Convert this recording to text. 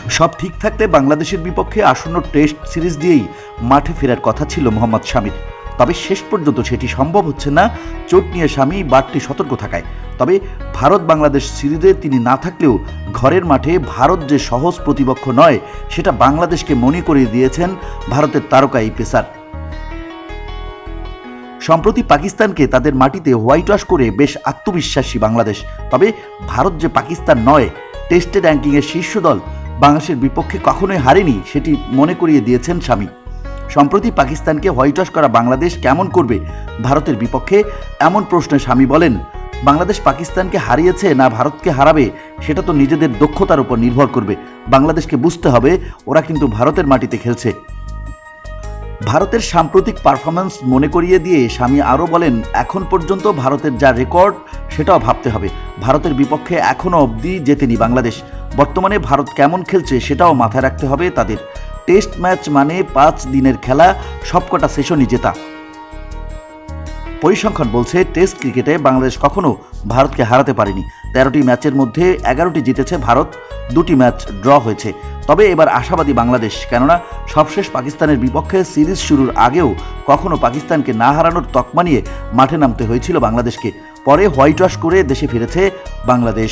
সব ঠিক থাকতে বাংলাদেশের বিপক্ষে আসন্ন টেস্ট সিরিজ দিয়েই মাঠে ফেরার কথা ছিল মোহাম্মদ শামির। তবে শেষ পর্যন্ত সেটি সম্ভব হচ্ছে না চোট নিয়ে শামি বাড়তি সতর্ক থাকায়। তবে ভারত বাংলাদেশ সিরিজে তিনি না থাকলেও ঘরের মাঠে ভারত যে সহজ প্রতিপক্ষ নয় সেটা বাংলাদেশকে মনে করিয়ে দিয়েছেন ভারতের তারকা এই পেসার। সম্প্রতি পাকিস্তানকে তাদের মাটিতে হোয়াইট ওয়াশ করে বেশ আত্মবিশ্বাসী বাংলাদেশ। তবে ভারত যে পাকিস্তান নয়, টেস্টে র্যাঙ্কিংয়ের শীর্ষ দল, বাংলাদেশের বিপক্ষে কখনোই হারেনি সেটি মনে করিয়ে দিয়েছেন শামি। সম্প্রতি পাকিস্তানকে হোয়াইট ওয়াশ করা বাংলাদেশ কেমন করবে ভারতের বিপক্ষে, এমন প্রশ্নে শামি বলেন, বাংলাদেশ পাকিস্তানকে হারিয়েছে না ভারতকে হারাবে সেটা তো নিজেদের দক্ষতার উপর নির্ভর করবে। বাংলাদেশকে বুঝতে হবে ওরা কিন্তু ভারতের মাটিতে খেলছে। ভারতের সাম্প্রতিক পারফরম্যান্স মনে করিয়ে দিয়ে শামি আরও বলেন, এখন পর্যন্ত ভারতের যা রেকর্ড সেটাও ভাবতে হবে। ভারতের বিপক্ষে এখনও অবধি জেতেনি বাংলাদেশ। বর্তমানে ভারত কেমন খেলছে সেটাও মাথায় রাখতে হবে তাদের। টেস্ট ম্যাচ মানে 5 দিনের খেলা, সবকটা সেশনই জেতা। পরিসংখ্যান বলছে টেস্ট ক্রিকেটে বাংলাদেশ কখনো ভারতকে হারাতে পারেনি। 13টি ম্যাচের মধ্যে 11টি জিতেছে ভারত, 2টি ম্যাচ ড্র হয়েছে। তবে এবার আশাবাদী বাংলাদেশ, কেননা সবশেষ পাকিস্তানের বিপক্ষে সিরিজ শুরুর আগেও কখনো পাকিস্তানকে না হারানোর তকমা নিয়ে মাঠে নামতে হয়েছিল বাংলাদেশকে। পরে হোয়াইট ওয়াশ করে দেশে ফিরেছে বাংলাদেশ।